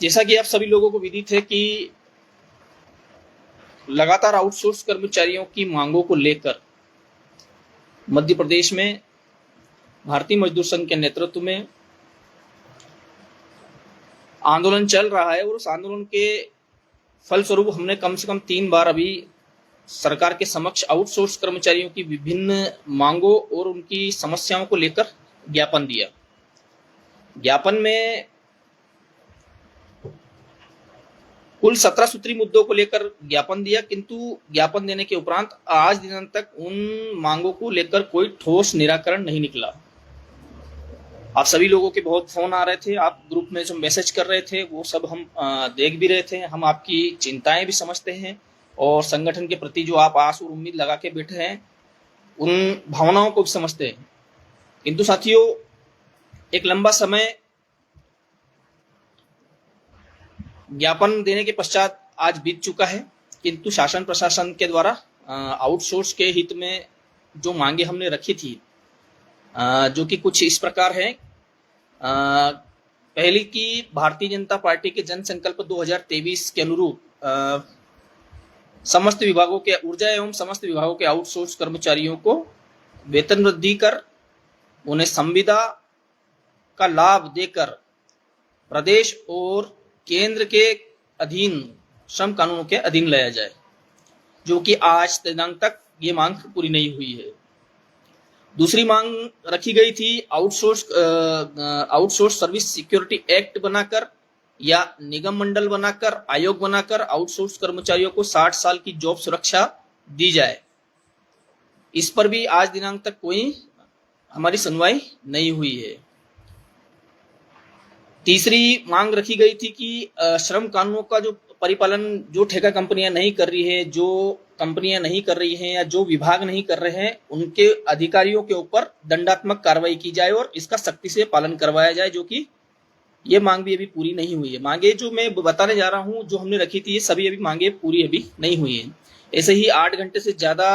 जैसा कि आप सभी लोगों को विदित है कि लगातार आउटसोर्स कर्मचारियों की मांगों को लेकर मध्य प्रदेश में भारतीय मजदूर संघ के नेतृत्व में आंदोलन चल रहा है और उस आंदोलन के फलस्वरूप हमने कम से कम 3 बार अभी सरकार के समक्ष आउटसोर्स कर्मचारियों की विभिन्न मांगों और उनकी समस्याओं को लेकर ज्ञापन दिया। ज्ञापन में कुल 17 सूत्री मुद्दों को लेकर ज्ञापन दिया, किंतु ज्ञापन देने के उपरांत आज दिन तक उन मांगों को लेकर कोई ठोस निराकरण नहीं निकला। आप सभी लोगों के बहुत फोन आ रहे थे, आप ग्रुप में जो मैसेज कर रहे थे वो सब हम देख भी रहे थे। हम आपकी चिंताएं भी समझते हैं और संगठन के प्रति जो आप आस और उम्मीद लगा के बैठे हैं उन भावनाओं को भी समझते हैं। किंतु साथियों, एक लंबा समय ज्ञापन देने के पश्चात आज बीत चुका है, किंतु शासन प्रशासन के द्वारा आउटसोर्स के हित में जो मांगे हमने रखी थी, जो कि कुछ इस प्रकार है। पहली की भारतीय जनता पार्टी के जन संकल्प 2023 के अनुरूप समस्त विभागों के ऊर्जा एवं समस्त विभागों के आउटसोर्स कर्मचारियों को वेतन वृद्धि कर उन्हें संविदा का लाभ देकर प्रदेश और केंद्र के अधीन श्रम कानूनों के अधीन लाया जाए, जो कि आज दिनांक तक ये मांग पूरी नहीं हुई है। दूसरी मांग रखी गई थी आउटसोर्स सर्विस सिक्योरिटी एक्ट बनाकर या निगम मंडल बनाकर, आयोग बनाकर आउटसोर्स कर्मचारियों को 60 साल की जॉब सुरक्षा दी जाए। इस पर भी आज दिनांक तक कोई हमारी सुनवाई नहीं हुई है। तीसरी मांग रखी गई थी कि श्रम कानूनों का जो परिपालन जो ठेका कंपनियां नहीं कर रही है, जो कंपनियां नहीं कर रही हैं या जो विभाग नहीं कर रहे हैं, उनके अधिकारियों के ऊपर दंडात्मक कार्रवाई की जाए और इसका सख्ती से पालन करवाया जाए, जो कि ये मांग भी अभी पूरी नहीं हुई है। मांगे जो मैं बताने जा रहा हूं जो हमने रखी थी, ये सभी अभी मांगे पूरी अभी नहीं हुई है। ऐसे ही 8 घंटे से ज्यादा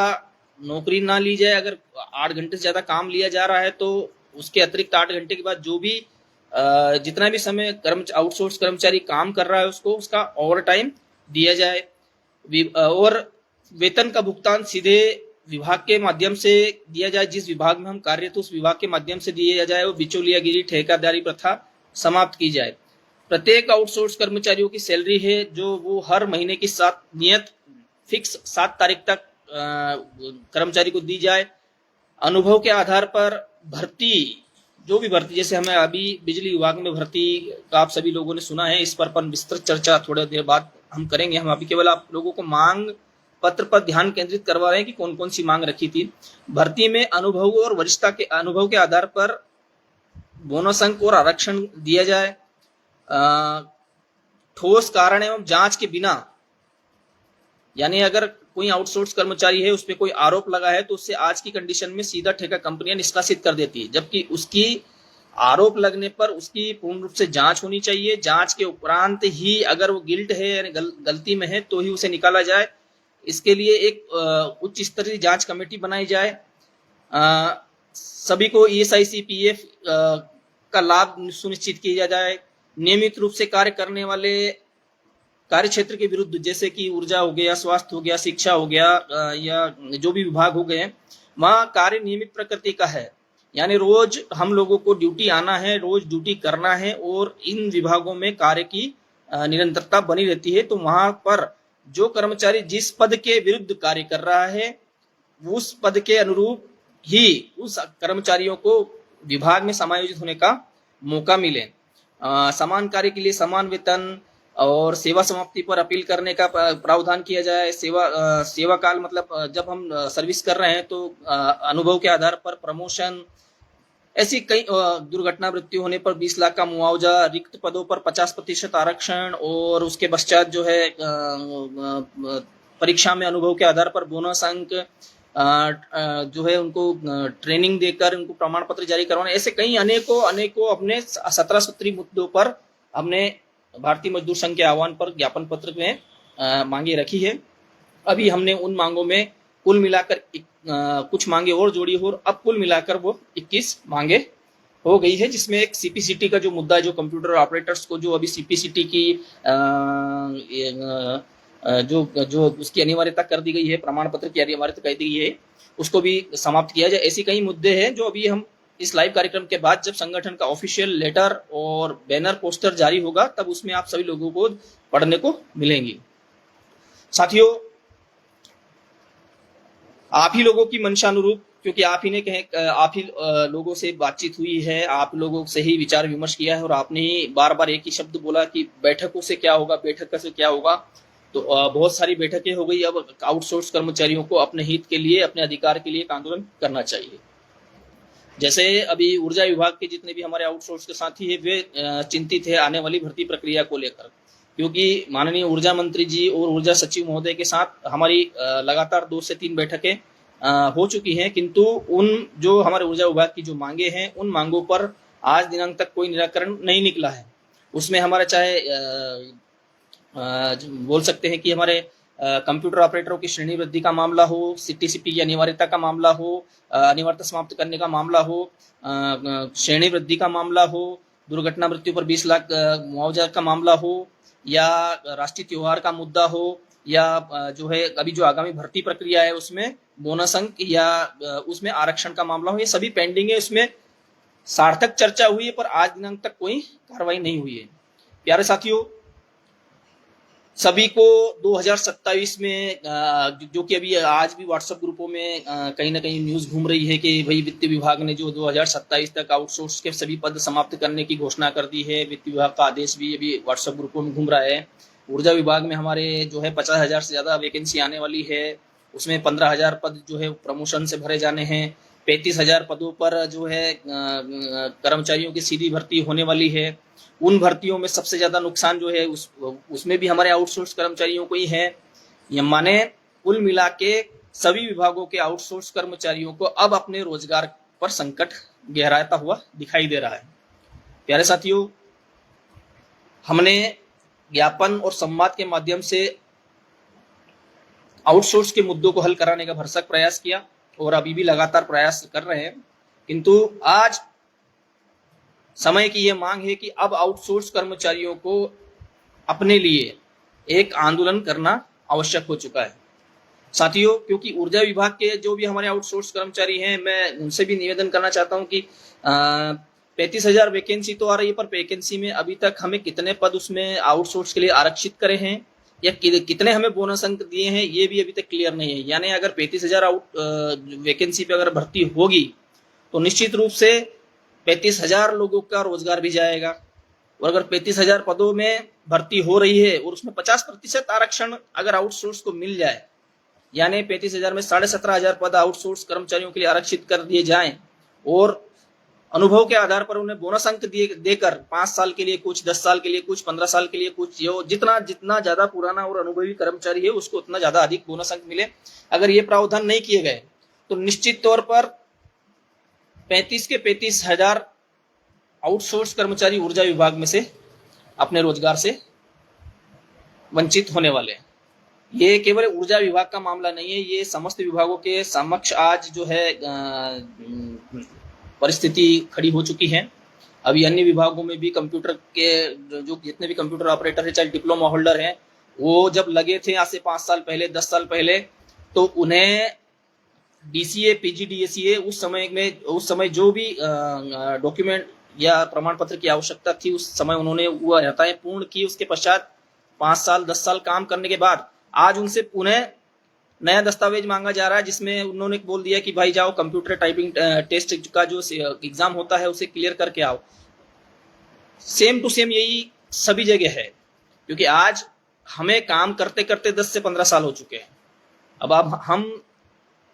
नौकरी ना ली जाए। अगर 8 घंटे से ज्यादा काम लिया जा रहा है तो उसके अतिरिक्त 8 घंटे के बाद जो भी जितना भी समय आउटसोर्स कर्मचारी काम कर रहा है उसका ओवर टाइम दिया जाए और वेतन का भुगतान सीधे विभाग के माध्यम से दिया जाए। जिस विभाग में हम कार्यरत उस विभाग के माध्यम से दिया जाए और बिचौलियागिरी ठेकेदारी प्रथा समाप्त की जाए। प्रत्येक आउटसोर्स कर्मचारियों की सैलरी है जो वो हर महीने की नियत फिक्स 7 तारीख तक कर्मचारी को दी जाए। अनुभव के आधार पर भर्ती, जो भी भर्ती, जैसे हमें अभी बिजली विभाग में भर्ती का आप सभी लोगों ने सुना है, इस पर अपन विस्तृत चर्चा थोड़ी देर बाद हम करेंगे। हम अभी केवल आप लोगों को मांग पत्र पर ध्यान केंद्रित करवा रहे हैं कि कौन कौन सी मांग रखी थी। भर्ती में अनुभव और वरिष्ठता के अनुभव के आधार पर बोनस अंक और आरक्षण दिया जाए। ठोस कारण एवं जांच के बिना, यानी अगर कोई आउटसोर्स कर्मचारी है उस पर कोई आरोप लगा है तो उससे आज की कंडीशन में सीधा ठेका कंपनियां निष्कासित कर देती है, जबकि उसकी आरोप लगने पर उसकी पूर्ण रूप से जांच होनी चाहिए। जांच के उपरांत ही अगर वो गिल्ट है यानी गलती में है तो ही उसे निकाला जाए। इसके लिए एक उच्च स्तरीय जांच कमेटी बनाई जाए। सभी को ESIC PF का लाभ सुनिश्चित किया जाए। नियमित रूप से कार्य करने वाले कार्य क्षेत्र के विरुद्ध, जैसे कि ऊर्जा हो गया, स्वास्थ्य हो गया, शिक्षा हो गया या जो भी विभाग हो गए, वहाँ कार्य नियमित प्रकृति का है, यानी रोज हम लोगों को ड्यूटी आना है, रोज ड्यूटी करना है और इन विभागों में कार्य की निरंतरता बनी रहती है। तो वहां पर जो कर्मचारी जिस पद के विरुद्ध कार्य कर रहा है उस पद के अनुरूप ही उस कर्मचारियों को विभाग में समायोजित होने का मौका मिले। समान कार्य के लिए समान वेतन और सेवा समाप्ति पर अपील करने का प्रावधान किया जाए। सेवा काल मतलब जब हम सर्विस कर रहे हैं तो अनुभव के आधार पर प्रमोशन, ऐसी कई दुर्घटना मृत्यु होने पर 20 लाख का मुआवजा, रिक्त पदों पर 50% आरक्षण और उसके पश्चात जो है परीक्षा में अनुभव के आधार पर बोनस अंक जो है उनको ट्रेनिंग देकर उनको प्रमाण पत्र जारी करवाना। ऐसे कई अनेकों अपने 17 सूत्री मुद्दों पर हमने भारतीय मजदूर संघ के आह्वान पर ज्ञापन पत्र में मांगे रखी है। अभी हमने उन मांगों में कुल मिलाकर कुछ मांगे और जोड़ी और अब कुल मिलाकर वो 21 मांगे हो गई है, जिसमें एक सीपीसीटी का जो मुद्दा है, जो कंप्यूटर ऑपरेटर्स को जो अभी सीपीसीटी की जो जो उसकी अनिवार्यता कर दी गई है, प्रमाण पत्र की अनिवार्यता कर दी गई है, उसको भी समाप्त किया जाए। ऐसी कई मुद्दे हैं जो अभी हम इस लाइव कार्यक्रम के बाद जब संगठन का ऑफिशियल लेटर और बैनर पोस्टर जारी होगा तब उसमें आप सभी लोगों को पढ़ने को मिलेंगी। साथियों, आप ही लोगों की मंशानुरूप, क्योंकि आप ही लोगों से बातचीत हुई है, आप लोगों से ही विचार विमर्श किया है और आपने ही बार बार एक ही शब्द बोला कि बैठकों से क्या होगा, बैठक से क्या होगा। तो बहुत सारी बैठकें हो गई। अब आउटसोर्स कर्मचारियों को अपने हित के लिए, अपने अधिकार के लिए एक आंदोलन करना चाहिए। जैसे अभी ऊर्जा विभाग के जितने भी हमारे आउटसोर्स के साथी है, वे चिंतित है आने वाली भर्ती प्रक्रिया को लेकर, क्योंकि माननीय ऊर्जा मंत्री जी और ऊर्जा सचिव महोदय के साथ हमारी लगातार 2 से 3 बैठकें हो चुकी हैं, किंतु उन जो हमारे ऊर्जा विभाग की जो मांगे हैं, उन मांगों पर आज दिनांक तक कोई निराकरण नहीं निकला है। उसमें हमारा चाहे बोल सकते हैं कि हमारे कंप्यूटर ऑपरेटरों की श्रेणी वृद्धि का मामला हो, सीटीसीपी की अनिवार्यता का मामला हो, अनिवार्यता समाप्त करने का मामला हो, श्रेणी वृद्धि का मामला हो, दुर्घटना मृत्यु पर 20 लाख मुआवजा का मामला हो, या राष्ट्रीय त्योहार का मुद्दा हो, या जो है अभी जो आगामी भर्ती प्रक्रिया है उसमें बोनस अंक या उसमें आरक्षण का मामला हो, ये सभी पेंडिंग है। इसमें सार्थक चर्चा हुई है पर आज दिनांक तक कोई कार्रवाई नहीं हुई है। प्यारे साथियों, सभी को 2027 में जो कि अभी आज भी व्हाट्सएप ग्रुपों में कहीं ना कहीं न्यूज घूम रही है कि भाई वित्त विभाग ने जो 2027 तक आउटसोर्स के सभी पद समाप्त करने की घोषणा कर दी है। वित्त विभाग का आदेश भी अभी व्हाट्सएप ग्रुपों में घूम रहा है। ऊर्जा विभाग में हमारे जो है 50,000 से ज्यादा वैकेंसी आने वाली है। उसमें 15,000 पद जो है प्रमोशन से भरे जाने हैं। 35,000 पदों पर जो है कर्मचारियों की सीधी भर्ती होने वाली है। उन भर्तियों में सबसे ज्यादा नुकसान जो है उसमें भी हमारे आउटसोर्स कर्मचारियों को ही है। ये माने कुल मिला के सभी विभागों के आउटसोर्स कर्मचारियों को अब अपने रोजगार पर संकट गहराता हुआ दिखाई दे रहा है। प्यारे साथियों, हमने ज्ञापन और संवाद के माध्यम से आउटसोर्स के मुद्दों को हल कराने का भरसक प्रयास किया और अभी भी लगातार प्रयास कर रहे हैं, किंतु आज समय की यह मांग है कि अब आउटसोर्स कर्मचारियों को अपने लिए एक आंदोलन करना आवश्यक हो चुका है। साथियों, क्योंकि ऊर्जा विभाग के जो भी हमारे आउटसोर्स कर्मचारी हैं, मैं उनसे भी निवेदन करना चाहता हूं कि 35,000 वैकेंसी तो आ रही है, पर वैकेंसी में अभी तक हमें कितने पद उसमें आउटसोर्स के लिए आरक्षित करे हैं या कितने हमें बोनस अंक दिए हैं, ये भी अभी तक क्लियर नहीं है। यानी अगर 35,000 वैकेंसी पे अगर भर्ती होगी तो निश्चित रूप से 35,000 लोगों का रोजगार भी जाएगा। और अगर 35,000 पदों में भर्ती हो रही है और उसमें 50% आरक्षण अगर आउटसोर्स को मिल जाए, यानी 35,000 में 17,500 पद आउटसोर्स कर्मचारियों के लिए आरक्षित कर दिए जाएं और अनुभव के आधार पर उन्हें बोनस अंक देकर 5 साल के लिए कुछ, 10 साल के लिए कुछ, 15 साल के लिए कुछ, जितना ज्यादा पुराना और अनुभवी कर्मचारी है उसको उतना ज्यादा अधिक बोनस अंक मिले। अगर ये प्रावधान नहीं किए गए तो निश्चित तौर पर 35 के 35,000 आउटसोर्स कर्मचारी ऊर्जा विभाग में से अपने रोजगार से वंचित होने वाले हैं। ये केवल ऊर्जा विभाग का मामला नहीं है, ये समस्त विभागों के समक्ष आज जो है परिस्थिति खड़ी हो चुकी है। अभी अन्य विभागों में भी कंप्यूटर के जो जितने भी कंप्यूटर ऑपरेटर है, चाहे डिप्लोमा होल्डर हैं, वो जब लगे थे आज से 5 साल पहले, 10 साल पहले, तो उन्हें डीसीए, पीजीडीएसीए उस समय जो भी डॉक्यूमेंट या प्रमाण पत्र की आवश्यकता थी उस समय उन्होंने वो अर्हताएं पूर्ण की। उसके पश्चात 5 साल 10 साल काम करने के बाद आज उनसे पुनः नया दस्तावेज मांगा जा रहा है, जिसमें उन्होंने बोल दिया कि भाई जाओ कंप्यूटर टाइपिंग टेस्ट का जो एग्जाम होता है उसे क्लियर करके आओ। सेम टू सेम यही सभी जगह है, क्योंकि आज हमें काम करते करते 10 से 15 साल हो चुके हैं। अब हम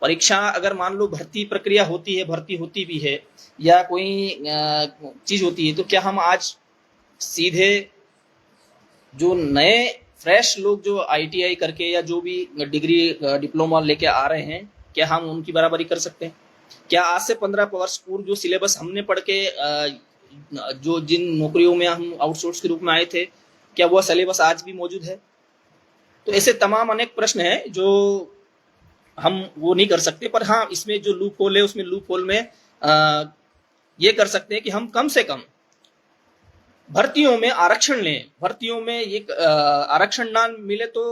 परीक्षा, अगर मान लो भर्ती प्रक्रिया होती है, भर्ती होती भी है या कोई चीज होती है, तो क्या हम आज सीधे जो नए फ्रेश लोग जो आईटीआई करके या जो भी डिग्री डिप्लोमा लेके आ रहे हैं, क्या हम उनकी बराबरी कर सकते हैं? क्या आज से 15 वर्ष पूर्व जो सिलेबस हमने पढ़ के जो जिन नौकरियों में हम आउटसोर्स के रूप में आए थे, क्या वह सिलेबस आज भी मौजूद है? तो ऐसे तमाम अनेक प्रश्न हैं जो हम वो नहीं कर सकते। पर हाँ, इसमें जो लूप होल है, उसमें लूप होल में ये कर सकते हैं कि हम कम से कम भर्तियों में आरक्षण लें। भर्तियों में एक आरक्षण ना मिले तो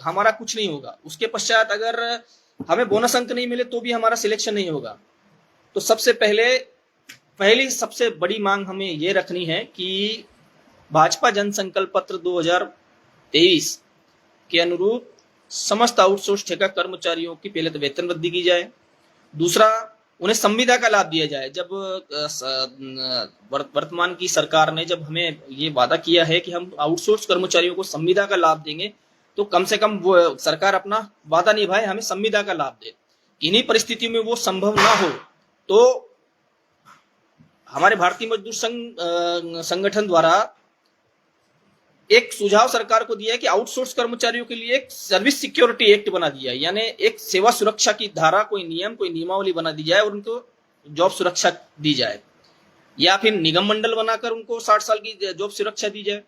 हमारा कुछ नहीं होगा। उसके पश्चात अगर हमें बोनस अंक नहीं मिले तो भी हमारा सिलेक्शन नहीं होगा। तो सबसे पहली सबसे बड़ी मांग हमें ये रखनी है कि भाजपा जनसंकल्प पत्र 2023 के अनुरूप समस्त आउटसोर्स ठेका कर्मचारियों की पहले तो वेतन वृद्धि की जाए, दूसरा उन्हें संविदा का लाभ दिया जाए। जब वर्तमान की सरकार ने जब हमें ये वादा किया है कि हम आउटसोर्स कर्मचारियों को संविदा का लाभ देंगे, तो कम से कम वो सरकार अपना वादा निभाए, हमें संविदा का लाभ दे। इन्हीं परिस्थितियों में वो संभव ना हो तो हमारे भारतीय मजदूर संगठन द्वारा एक सुझाव सरकार को दिया है कि आउटसोर्स कर्मचारियों के लिए एक सर्विस सिक्योरिटी एक्ट बना दिया है, यानी एक सेवा सुरक्षा की धारा, कोई नियम, कोई नियमावली बना दी जाए और उनको जॉब सुरक्षा दी जाए, या फिर निगम मंडल बनाकर उनको 60 साल की जॉब सुरक्षा दी जाए।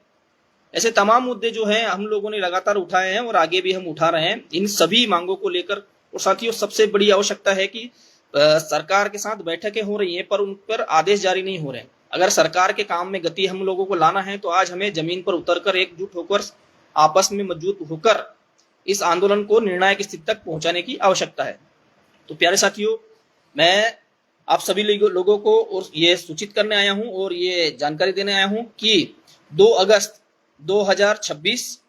ऐसे तमाम मुद्दे जो हैं हम लोगों ने लगातार उठाए हैं और आगे भी हम उठा रहे हैं इन सभी मांगों को लेकर। और साथियों, सबसे बड़ी आवश्यकता है कि सरकार के साथ बैठकें हो रही हैं पर उन पर आदेश जारी नहीं हो रहे हैं। अगर सरकार के काम में गति हम लोगों को लाना है तो आज हमें जमीन पर उतरकर एकजुट होकर आपस में मजबूत होकर इस आंदोलन को निर्णायक स्थिति तक पहुंचाने की आवश्यकता है। तो प्यारे साथियों, मैं आप सभी लोगों को और ये सूचित करने आया हूं और ये जानकारी देने आया हूं कि 2 अगस्त 2026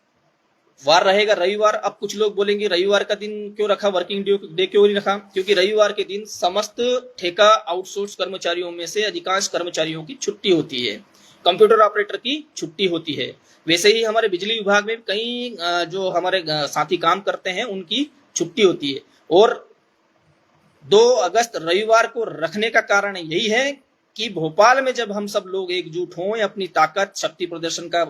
वार रहेगा रविवार। अब कुछ लोग बोलेंगे रविवार का दिन क्यों रखा, वर्किंग डे क्यों नहीं रखा? क्योंकि रविवार के दिन समस्त ठेका आउटसोर्स कर्मचारियों में से अधिकांश कर्मचारियों की छुट्टी होती है, कंप्यूटर ऑपरेटर की छुट्टी होती है। वैसे ही हमारे बिजली विभाग में कई जो हमारे साथी काम करते हैं उनकी छुट्टी होती है। और 2 अगस्त रविवार को रखने का कारण यही है कि भोपाल में जब हम सब लोग एकजुट हों, अपनी ताकत शक्ति प्रदर्शन का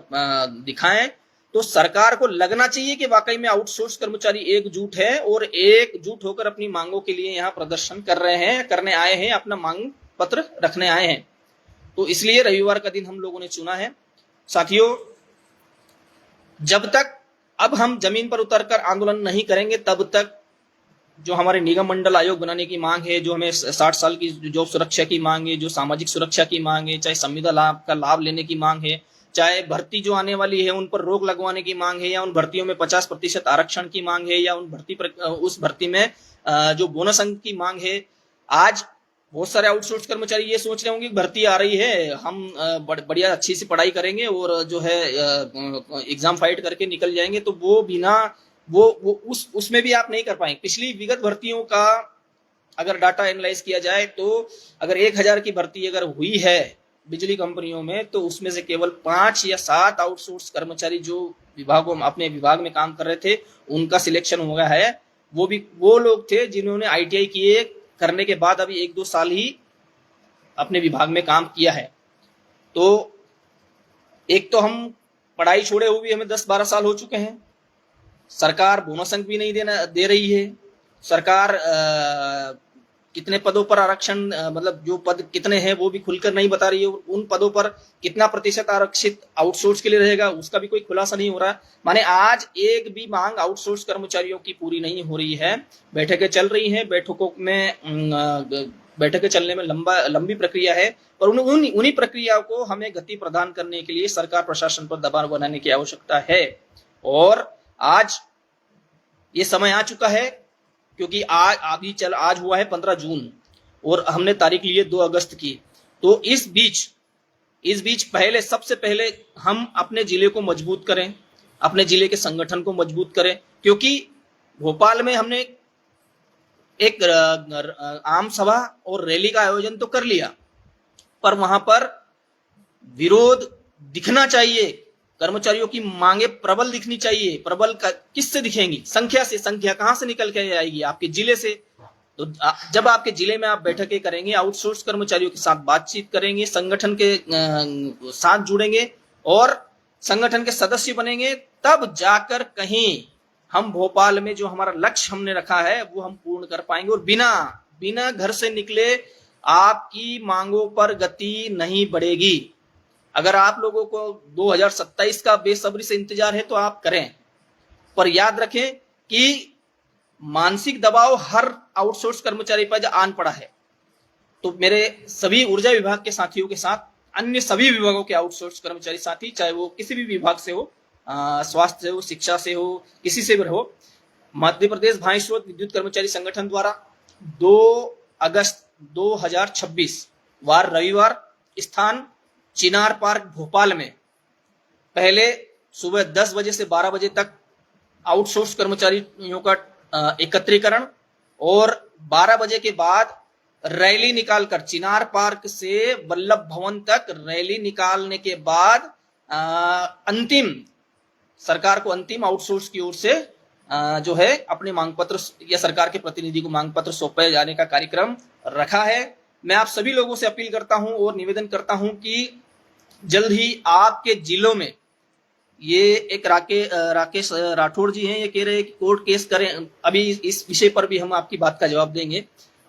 दिखाएं, तो सरकार को लगना चाहिए कि वाकई में आउटसोर्स कर्मचारी एकजुट है और एकजुट होकर अपनी मांगों के लिए यहाँ प्रदर्शन कर रहे हैं, करने आए हैं, अपना मांग पत्र रखने आए हैं। तो इसलिए रविवार का दिन हम लोगों ने चुना है। साथियों, जब तक अब हम जमीन पर उतरकर आंदोलन नहीं करेंगे तब तक जो हमारे निगम मंडल आयोग बनाने की मांग है, जो हमें 60 साल की जॉब सुरक्षा की मांग है, जो सामाजिक सुरक्षा की मांग है, चाहे संविदा लाभ का लाभ लेने की मांग है, चाहे भर्ती जो आने वाली है उन पर रोक लगवाने की मांग है, या उन भर्तियों में 50% आरक्षण की मांग है, या उस भर्ती में जो बोनस अंक की मांग है। आज बहुत सारे आउटसोर्स कर्मचारी ये सोच रहे होंगे कि भर्ती आ रही है, हम बढ़िया अच्छी सी पढ़ाई करेंगे और जो है एग्जाम फाइट करके निकल जाएंगे। तो वो बिना वो उसमें भी आप नहीं कर पाएंगे। पिछली विगत भर्तियों का अगर डाटा एनालाइज किया जाए तो अगर 1000 की भर्ती अगर हुई है बिजली कंपनियों में, तो उसमें से केवल 5 या 7 आउटसोर्स कर्मचारी जो अपने विभाग में काम कर रहे थे उनका सिलेक्शन हो गया है। वो भी वो लोग थे जिन्होंने ITI किए, करने के बाद अभी 1-2 साल ही अपने विभाग में काम किया है। तो एक तो हम पढ़ाई छोड़े हुए हमें 10-12 साल हो चुके हैं, सरकार बोनस अंक भी नहीं दे रही है, सरकार कितने पदों पर आरक्षण मतलब जो पद कितने हैं वो भी खुलकर नहीं बता रही है, उन पदों पर कितना प्रतिशत आरक्षित आउटसोर्स के लिए रहेगा उसका भी कोई खुलासा नहीं हो रहा। माने आज एक भी मांग आउटसोर्स कर्मचारियों की पूरी नहीं हो रही है। बैठकें चल रही हैं, बैठकें चलने में लंबी प्रक्रिया है, पर उन्हीं प्रक्रियाओं को हमें गति प्रदान करने के लिए सरकार प्रशासन पर दबाव बनाने की आवश्यकता है। और आज ये समय आ चुका है, क्योंकि आज हुआ है 15 जून और हमने तारीख ली है 2 अगस्त की। तो इस बीच सबसे पहले हम अपने जिले को मजबूत करें, अपने जिले के संगठन को मजबूत करें। क्योंकि भोपाल में हमने एक आम सभा और रैली का आयोजन तो कर लिया, पर वहां पर विरोध दिखना चाहिए, कर्मचारियों की मांगे प्रबल दिखनी चाहिए। प्रबल किससे दिखेंगी? संख्या से। संख्या कहां से निकल के आएगी? आपके जिले से। तो जब आपके जिले में आप बैठकें करेंगे, आउटसोर्स कर्मचारियों के साथ बातचीत करेंगे, संगठन के साथ जुड़ेंगे और संगठन के सदस्य बनेंगे, तब जाकर कहीं हम भोपाल में जो हमारा लक्ष्य हमने रखा है वो हम पूर्ण कर पाएंगे। और बिना घर से निकले आपकी मांगों पर गति नहीं बढ़ेगी। अगर आप लोगों को 2027 का बेसब्री से इंतजार है तो आप करें, पर याद रखें कि मानसिक दबाव हर आउटसोर्स कर्मचारी पर आन पड़ा है। तो मेरे सभी ऊर्जा विभाग के साथियों के साथ अन्य सभी विभागों के आउटसोर्स कर्मचारी साथी, चाहे वो किसी भी विभाग से हो, स्वास्थ्य से हो, शिक्षा से हो, किसी से भी हो, मध्य प्रदेश भाई स्रोत विद्युत कर्मचारी संगठन द्वारा 2 अगस्त 2026 वार रविवार, स्थान चिनार पार्क भोपाल में पहले सुबह 10 बजे से 12 बजे तक आउटसोर्स कर्मचारियों का एकत्रीकरण और 12 बजे के बाद रैली निकालकर चिनार पार्क से वल्लभ भवन तक रैली निकालने के बाद अंतिम सरकार को अंतिम आउटसोर्स की ओर से जो है अपने मांग पत्र या सरकार के प्रतिनिधि को मांग पत्र सौंपे जाने का कार्यक्रम रखा है। मैं आप सभी लोगों से अपील करता हूं और निवेदन करता हूं कि जल्द ही आपके जिलों में ये एक राकेश राठौड़ जी हैं, ये कह रहे हैं कि कोर्ट केस करें। अभी इस विषय पर भी हम आपकी बात का जवाब देंगे।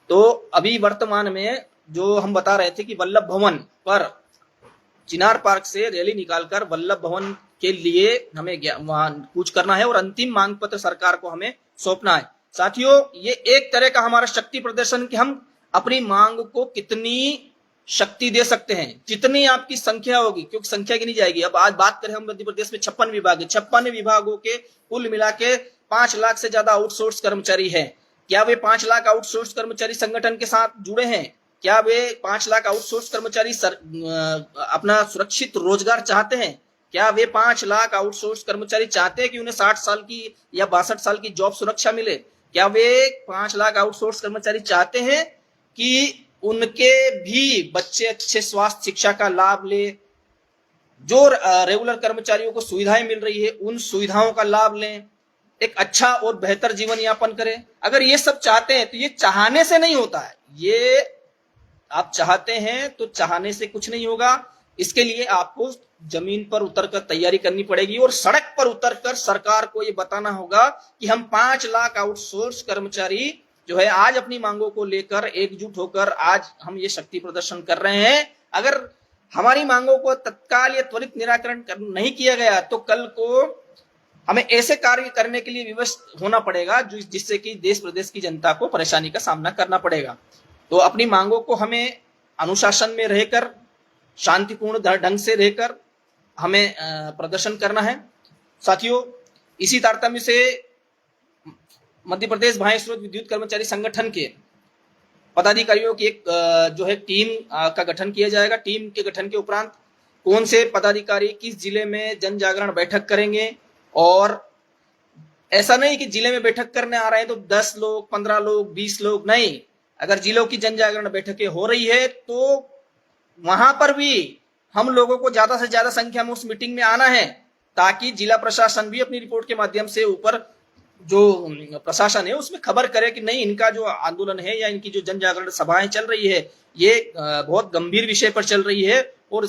तो अभी वर्तमान में जो हम बता रहे थे कि वल्लभ भवन पर चिनार पार्क से रैली निकालकर वल्लभ भवन के लिए हमें वहां कूच करना है और अंतिम मांग पत्र सरकार को हमें सौंपना है। साथियों, ये एक तरह का हमारा शक्ति प्रदर्शन कि हम अपनी मांग को कितनी शक्ति दे सकते हैं, जितनी आपकी संख्या होगी, क्योंकि संख्या गिनी जाएगी। अब आज बात करें हम मध्य प्रदेश में 56 विभाग है, 56 विभागों के कुल मिला के 5 लाख से ज्यादा आउटसोर्स कर्मचारी हैं। क्या वे 5 लाख आउटसोर्स कर्मचारी संगठन के साथ जुड़े हैं? क्या वे 5 लाख आउटसोर्स कर्मचारी अपना सुरक्षित रोजगार चाहते हैं? क्या वे 5 लाख आउटसोर्स कर्मचारी चाहते हैं कि उन्हें 60 साल की या 62 साल की जॉब सुरक्षा मिले? क्या वे 5 लाख आउटसोर्स कर्मचारी चाहते हैं कि उनके भी बच्चे अच्छे स्वास्थ्य शिक्षा का लाभ ले, जो रेगुलर कर्मचारियों को सुविधाएं मिल रही है उन सुविधाओं का लाभ लें, एक अच्छा और बेहतर जीवन यापन करें? अगर ये सब चाहते हैं तो ये चाहने से नहीं होता है, ये आप चाहते हैं तो चाहने से कुछ नहीं होगा। इसके लिए आपको जमीन पर उतरकर तैयारी करनी पड़ेगी और सड़क पर उतरकर सरकार को ये बताना होगा कि हम 5 लाख आउटसोर्स कर्मचारी जो है आज अपनी मांगों को लेकर एकजुट होकर आज हम ये शक्ति प्रदर्शन कर रहे हैं। अगर हमारी मांगों को तत्काल या त्वरित निराकरण नहीं किया गया तो कल को हमें ऐसे कार्य करने के लिए विवश होना पड़ेगा जिससे कि देश प्रदेश की जनता को परेशानी का सामना करना पड़ेगा। तो अपनी मांगों को हमें अनुशासन में रहकर, शांतिपूर्ण ढंग से रहकर हमें प्रदर्शन करना है। साथियों, इसी तारतम्य से मध्य प्रदेश भाई स्रोत विद्युत कर्मचारी संगठन के पदाधिकारियों की एक जो है टीम का गठन किया जाएगा। टीम के गठन के उपरांत कौन से पदाधिकारी किस जिले में जन जागरण बैठक करेंगे, और ऐसा नहीं कि जिले में बैठक करने आ रहे हैं तो 10 लोग, 15 लोग, 20 लोग, नहीं। अगर जिलों की जन जागरण बैठकें हो रही है तो वहां पर भी हम लोगों को ज्यादा से ज्यादा संख्या में उस मीटिंग में आना है, ताकि जिला प्रशासन भी अपनी रिपोर्ट के माध्यम से ऊपर जो प्रशासन है उसमें खबर करे कि नहीं, इनका जो आंदोलन है या इनकी जो जन जागरण सभाएं चल रही है ये बहुत गंभीर विषय पर चल रही है और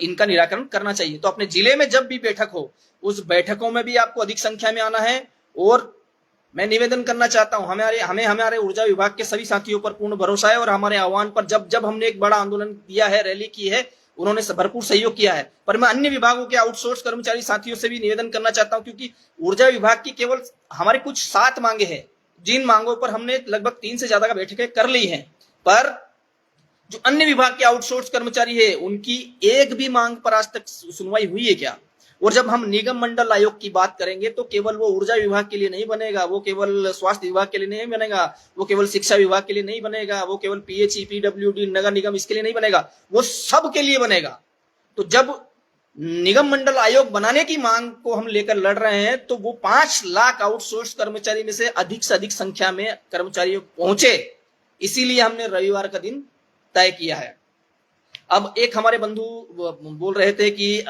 इनका निराकरण करना चाहिए। तो अपने जिले में जब भी बैठक हो उस बैठकों में भी आपको अधिक संख्या में आना है। और मैं निवेदन करना चाहता हूं, हमारे ऊर्जा विभाग के सभी साथियों पर पूर्ण भरोसा है और हमारे आह्वान पर जब हमने एक बड़ा आंदोलन किया है, रैली की है, उन्होंने भरपूर सहयोग किया है। पर मैं अन्य विभागों के आउटसोर्स कर्मचारी साथियों से भी निवेदन करना चाहता हूं, क्योंकि ऊर्जा विभाग की केवल हमारी कुछ 7 मांगे हैं, जिन मांगों पर हमने लगभग 3 से ज्यादा बैठकें कर ली हैं, पर जो अन्य विभाग के आउटसोर्स कर्मचारी है उनकी एक भी मांग पर आज तक सुनवाई हुई है क्या? और जब हम निगम मंडल आयोग की बात करेंगे तो केवल वो ऊर्जा विभाग के लिए नहीं बनेगा, वो केवल स्वास्थ्य विभाग के लिए नहीं बनेगा, वो केवल शिक्षा विभाग के लिए नहीं बनेगा, वो केवल पीएचई, पीडब्ल्यूडी, नगर निगम इसके लिए नहीं बनेगा, वो सब के लिए बनेगा। तो जब निगम मंडल आयोग बनाने की मांग को हम लेकर लड़ रहे हैं तो वो 5 लाख आउटसोर्स कर्मचारी में से अधिक संख्या में कर्मचारी पहुंचे, इसीलिए हमने रविवार का दिन तय किया है। अब एक हमारे बंधु बोल रहे थे कि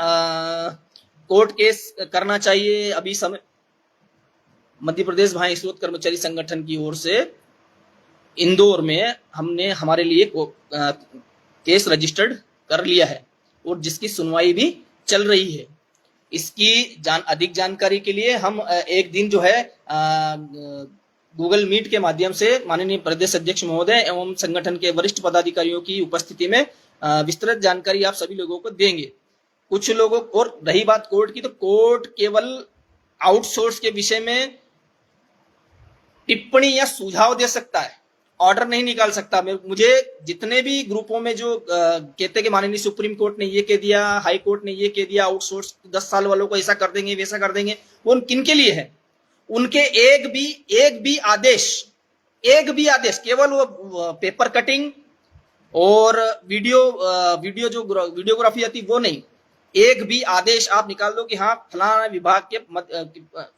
कोर्ट केस करना चाहिए। अभी समय मध्य प्रदेश भाई स्रोत कर्मचारी संगठन की ओर से इंदौर में हमने हमारे लिए केस रजिस्टर्ड कर लिया है और जिसकी सुनवाई भी चल रही है। इसकी अधिक जानकारी के लिए हम एक दिन जो है गूगल मीट के माध्यम से माननीय प्रदेश अध्यक्ष महोदय एवं संगठन के वरिष्ठ पदाधिकारियों की उपस्थिति में विस्तृत जानकारी आप सभी लोगों को देंगे। कुछ लोगों, और रही बात कोर्ट की, तो कोर्ट केवल आउटसोर्स के विषय में टिप्पणी या सुझाव दे सकता है, ऑर्डर नहीं निकाल सकता। मुझे जितने भी ग्रुपों में जो कहते कि माननीय सुप्रीम कोर्ट ने ये कह दिया, हाई कोर्ट ने ये कह दिया, आउटसोर्स 10 साल वालों को ऐसा कर देंगे वैसा कर देंगे, वो किन के लिए है? उनके एक भी आदेश केवल वो पेपर कटिंग और वीडियो जो वीडियोग्राफी आती वो नहीं, एक भी आदेश आप निकाल दो कि हाँ फलाना विभाग के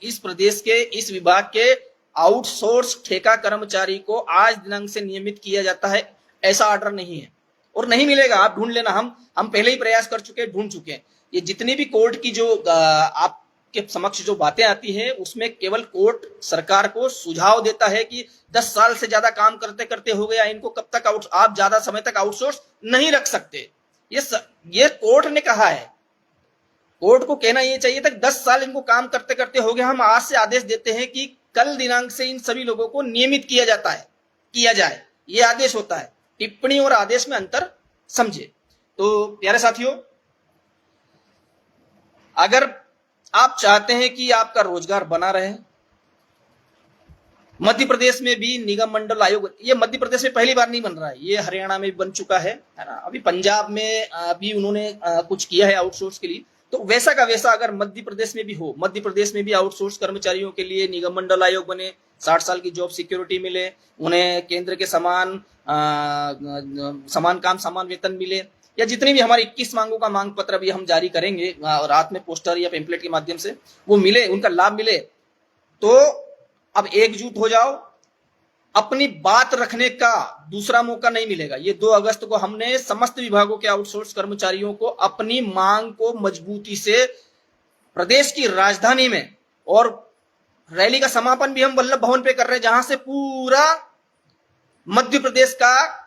इस प्रदेश के इस विभाग के आउटसोर्स ठेका कर्मचारी को आज दिनांक से नियमित किया जाता है, ऐसा ऑर्डर नहीं है और नहीं मिलेगा। आप ढूंढ लेना, हम पहले ही प्रयास कर चुके हैं, ढूंढ चुके हैं। ये जितनी भी कोर्ट की जो आपके समक्ष जो बातें आती हैं उसमें केवल कोर्ट सरकार को सुझाव देता है कि 10 साल से ज्यादा काम करते करते हो गया, इनको कब तक आप ज्यादा समय तक आउटसोर्स नहीं रख सकते। ये कोर्ट ने कहा है। कोर्ट को कहना यह चाहिए था कि 10 साल इनको काम करते करते हो गया, हम आज से आदेश देते हैं कि कल दिनांक से इन सभी लोगों को नियमित किया जाए, ये आदेश होता है। टिप्पणी और आदेश में अंतर समझे। तो प्यारे साथियों, अगर आप चाहते हैं कि आपका रोजगार बना रहे, मध्य प्रदेश में भी निगम मंडल आयोग, ये मध्य प्रदेश में पहली बार नहीं बन रहा है, ये हरियाणा में भी बन चुका है ना, अभी पंजाब में भी उन्होंने कुछ किया है आउटसोर्स के लिए। तो वैसा का वैसा अगर मध्य प्रदेश में भी हो, मध्य प्रदेश में भी आउटसोर्स कर्मचारियों के लिए निगम मंडल आयोग बने, 60 साल की जॉब सिक्योरिटी मिले, उन्हें केंद्र के समान काम समान वेतन मिले, या जितनी भी हमारी 21 मांगों का मांग पत्र भी हम जारी करेंगे रात में पोस्टर या पेम्पलेट के माध्यम से, वो मिले, उनका लाभ मिले। तो अब एकजुट हो जाओ, अपनी बात रखने का दूसरा मौका नहीं मिलेगा। ये 2 अगस्त को हमने समस्त विभागों के आउटसोर्स कर्मचारियों को अपनी मांग को मजबूती से प्रदेश की राजधानी में, और रैली का समापन भी हम वल्लभ भवन पे कर रहे हैं, जहां से पूरा मध्य प्रदेश का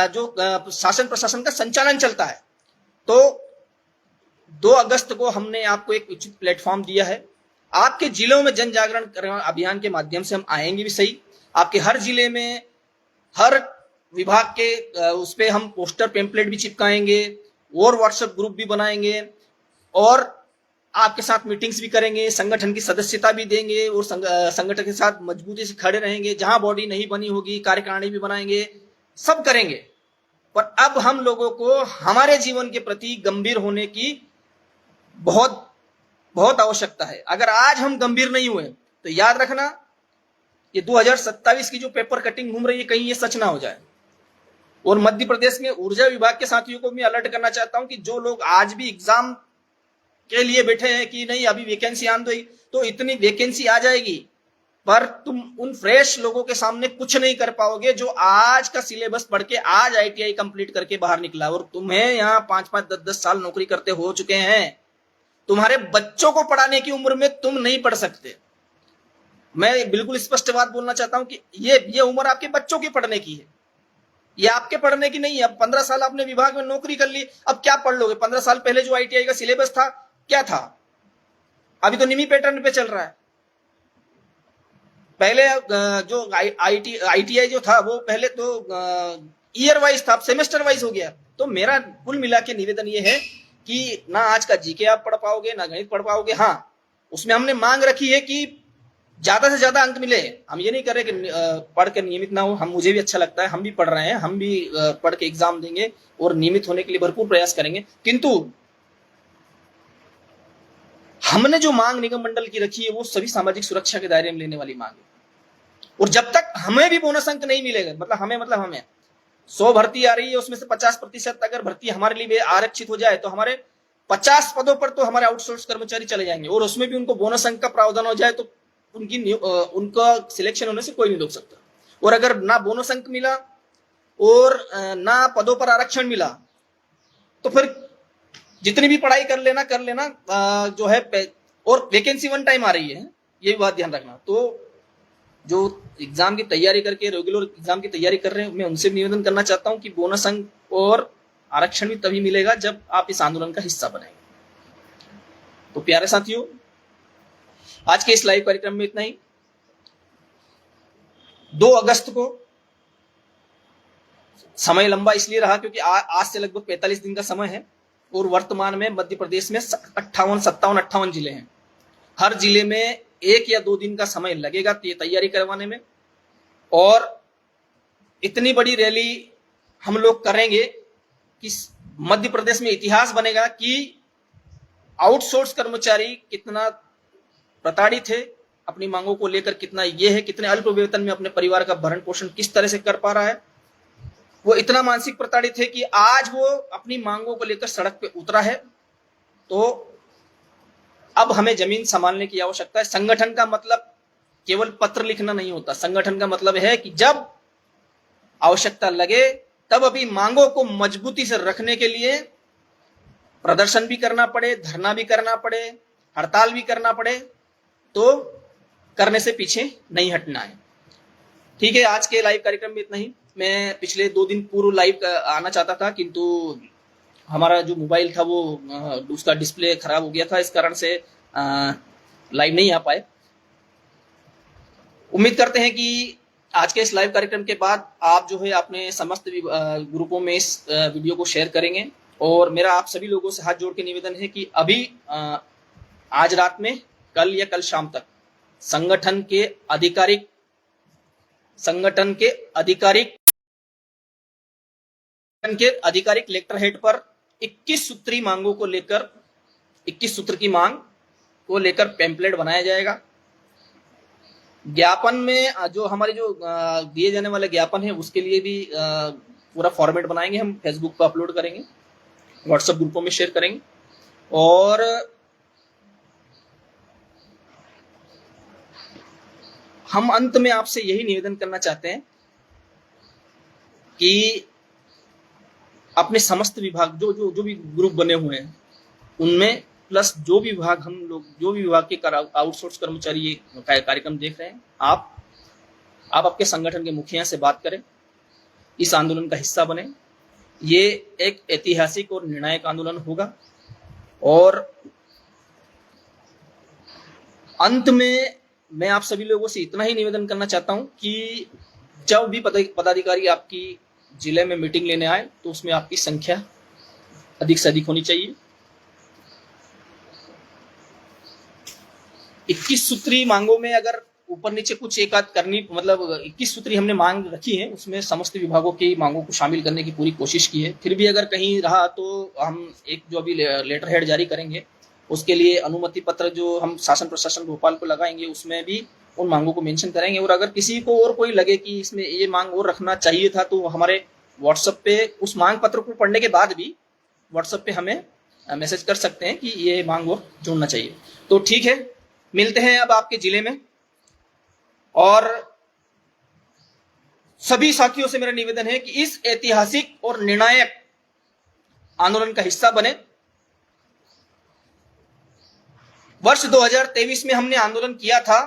जो शासन प्रशासन का संचालन चलता है। तो 2 अगस्त को हमने आपको एक उचित प्लेटफॉर्म दिया है। आपके जिलों में जन जागरण अभियान के माध्यम से हम आएंगे भी सही, आपके हर जिले में हर विभाग के उस पे हम पोस्टर पेम्पलेट भी चिपकाएंगे और व्हाट्सएप ग्रुप भी बनाएंगे और आपके साथ मीटिंग्स भी करेंगे, संगठन की सदस्यता भी देंगे और संगठन के साथ मजबूती से खड़े रहेंगे। जहां बॉडी नहीं बनी होगी कार्यकारिणी भी बनाएंगे, सब करेंगे। पर अब हम लोगों को हमारे जीवन के प्रति गंभीर होने की बहुत बहुत आवश्यकता है। अगर आज हम गंभीर नहीं हुए तो याद रखना ये 2027 की जो पेपर कटिंग घूम रही है, कहीं ये सच ना हो जाए। और मध्य प्रदेश में ऊर्जा विभाग के साथियों को मैं अलर्ट करना चाहता हूं कि जो लोग आज भी एग्जाम के लिए बैठे हैं कि नहीं अभी वैकेंसी आन दो, तो इतनी वैकेंसी आ जाएगी पर तुम उन फ्रेश लोगों के सामने कुछ नहीं कर पाओगे जो आज का सिलेबस पढ़ के आज ITI कंप्लीट करके बाहर निकला और तुम्हें यहाँ 5-5, 10-10 साल नौकरी करते हो चुके हैं। तुम्हारे बच्चों को पढ़ाने की उम्र में तुम नहीं पढ़ सकते। मैं बिल्कुल स्पष्ट बात बोलना चाहता हूं कि ये उम्र आपके बच्चों की पढ़ने की है, ये आपके पढ़ने की नहीं है। अब 15 साल आपने विभाग में नौकरी कर ली, अब क्या पढ़ लोगे? 15 साल पहले जो ITI का सिलेबस था क्या था? अभी तो निमी पैटर्न पे चल रहा है। पहले जो ITI जो था वो पहले तो ईयर वाइज था, सेमेस्टर वाइज हो गया। तो मेरा कुल मिला के निवेदन ये है कि ना आज का जीके आप पढ़ पाओगे ना गणित पढ़ पाओगे। हाँ, उसमें हमने मांग रखी है कि ज्यादा से ज्यादा अंक मिले। हम ये नहीं कर रहे कि पढ़ कर नियमित ना हो, हम मुझे भी अच्छा लगता है, हम भी पढ़ रहे हैं, हम भी पढ़ के एग्जाम देंगे और नियमित होने के लिए भरपूर प्रयास करेंगे। किंतु हमने जो मांग निगम मंडल की रखी है वो सभी सामाजिक सुरक्षा के दायरे में लेने वाली मांग है। और जब तक हमें भी बोनस अंक नहीं मिलेगा, मतलब हमें 100 भर्ती आ रही है, उसमें से 50% अगर भर्ती हमारे लिए आरक्षित हो जाए तो हमारे 50 पदों पर तो हमारे आउटसोर्स कर्मचारी चले जाएंगे और उसमें भी उनको बोनस अंक का प्रावधान हो जाए तो उनका सिलेक्शन होने से कोई नहीं रोक सकता। और अगर ना बोनस अंक मिला और ना पदों पर आरक्षण मिला तो फिर जितनी भी पढ़ाई कर लेना जो है। और वैकेंसी 1 टाइम आ रही है, ये भी बात ध्यान रखना। तो जो एग्जाम की तैयारी करके रेगुलर एग्जाम की तैयारी कर रहे हैं, मैं उनसे निवेदन करना चाहता हूं कि बोनस अंक और आरक्षण भी तभी मिलेगा जब आप इस आंदोलन का हिस्सा बनेंगे। तो प्यारे साथियों, आज के इस लाइव कार्यक्रम में इतना ही। 2 अगस्त को समय लंबा इसलिए रहा क्योंकि आज से लगभग 45 दिन का समय है और वर्तमान में मध्य प्रदेश में 58 जिले हैं। हर जिले में 1 या 2 दिन का समय लगेगा ये तैयारी करवाने में। और इतनी बड़ी रैली हम लोग करेंगे कि मध्य प्रदेश में इतिहास बनेगा कि आउटसोर्स कर्मचारी कितना प्रताड़ित है, अपनी मांगों को लेकर कितना ये है, कितने अल्प वेतन में अपने परिवार का भरण पोषण किस तरह से कर पा रहा है। वो इतना मानसिक प्रताड़ित है कि आज वो अपनी मांगों को लेकर सड़क पे उतरा है। तो अब हमें जमीन संभालने की आवश्यकता है। संगठन का मतलब केवल पत्र लिखना नहीं होता। संगठन का मतलब है कि जब आवश्यकता लगे तब अभी मांगों को मजबूती से रखने के लिए प्रदर्शन भी करना पड़े, धरना भी करना पड़े, हड़ताल भी करना पड़े, तो करने से पीछे नहीं हटना है। ठीक है, आज के लाइव कार्यक्रम में इतना ही। मैं पिछले 2 दिन पूर्व लाइव आना चाहता था, किंतु हमारा जो मोबाइल था वो उसका डिस्प्ले खराब हो गया था, इस कारण से लाइव नहीं आ पाए। उम्मीद करते हैं कि आज के इस लाइव कार्यक्रम के बाद आप जो है अपने समस्त ग्रुपों में इस वीडियो को शेयर करेंगे। और मेरा आप सभी लोगों से हाथ जोड़ के निवेदन है कि अभी आज रात में, कल या कल शाम तक संगठन के आधिकारिक लेटर हेड पर 21 सूत्री मांगों को लेकर 21 सूत्र की मांग को लेकर पैम्पलेट बनाया जाएगा। ज्ञापन में जो हमारे जो दिए जाने वाले ज्ञापन है उसके लिए भी पूरा फॉर्मेट बनाएंगे, हम फेसबुक पर अपलोड करेंगे, व्हाट्सएप ग्रुपों में शेयर करेंगे। और हम अंत में आपसे यही निवेदन करना चाहते हैं कि अपने समस्त विभाग जो भी ग्रुप बने हुए हैं उनमें प्लस जो भी विभाग के आउटसोर्स कर्मचारी ये कार्यक्रम देख रहे हैं, आप आपके संगठन के मुखिया से बात करें, इस आंदोलन का हिस्सा बने। ये एक ऐतिहासिक और निर्णायक आंदोलन होगा। और अंत में मैं आप सभी लोगों से इतना ही निवेदन करना चाहता हूं कि जब भी पदाधिकारी आपकी जिले में मीटिंग लेने आए तो उसमें आपकी संख्या अधिक से अधिक होनी चाहिए। 21 सूत्री मांगों में अगर ऊपर नीचे कुछ एक आध करनी, मतलब 21 सूत्री हमने मांग रखी है, उसमें समस्त विभागों की मांगों को शामिल करने की पूरी कोशिश की है। फिर भी अगर कहीं रहा तो हम एक जो अभी लेटर हेड जारी करेंगे उसके लिए अनुमति पत्र जो हम शासन प्रशासन भोपाल को लगाएंगे उसमें भी उन मांगों को मेंशन करेंगे। और अगर किसी को और कोई लगे कि इसमें ये मांग और रखना चाहिए था तो हमारे व्हाट्सएप पे उस मांग पत्र को पढ़ने के बाद भी व्हाट्सएप पे हमें मैसेज कर सकते हैं कि ये मांग और जोड़ना चाहिए। तो ठीक है, मिलते हैं अब आपके जिले में। और सभी साथियों से मेरा निवेदन है कि इस ऐतिहासिक और निर्णायक आंदोलन का हिस्सा बने। वर्ष 2023 में हमने आंदोलन किया था,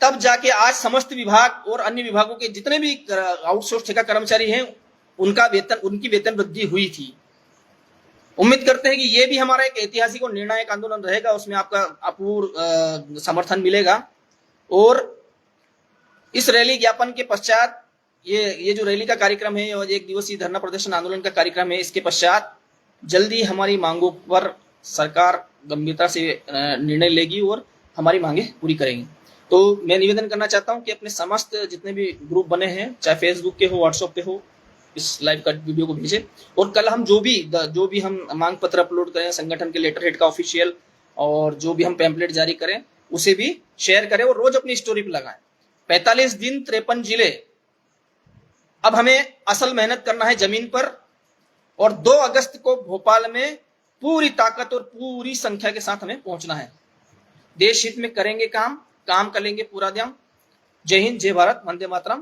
तब जाके आज समस्त विभाग और अन्य विभागों के जितने भी आउटसोर्स ठेका कर्मचारी हैं उनकी वेतन वृद्धि हुई थी। उम्मीद करते हैं कि ये भी हमारा एक ऐतिहासिक और निर्णायक आंदोलन रहेगा, उसमें आपका अपूर्व समर्थन मिलेगा। और इस रैली ज्ञापन के पश्चात ये जो रैली का कार्यक्रम है और 1 दिवसीय धरना प्रदर्शन आंदोलन का कार्यक्रम है, इसके पश्चात जल्दी हमारी मांगों पर सरकार गंभीरता से निर्णय लेगी और हमारी मांगे पूरी करेंगी। तो मैं निवेदन करना चाहता हूं कि अपने समस्त जितने भी ग्रुप बने हैं, चाहे फेसबुक के हो, व्हाट्सएप पे हो, इस लाइव का वीडियो को भेजें। और कल हम जो भी हम मांग पत्र अपलोड करें संगठन के लेटर हेड का ऑफिशियल, और जो भी हम पैम्पलेट जारी करें उसे भी शेयर करें और रोज अपनी स्टोरी पे लगाएं। 45 दिन 53 जिले, अब हमें असल मेहनत करना है जमीन पर। और 2 अगस्त को भोपाल में पूरी ताकत और पूरी संख्या के साथ हमें पहुंचना है। देश हित में करेंगे काम करेंगे पूरा दम। जय हिंद, जय भारत, वंदे मातरम।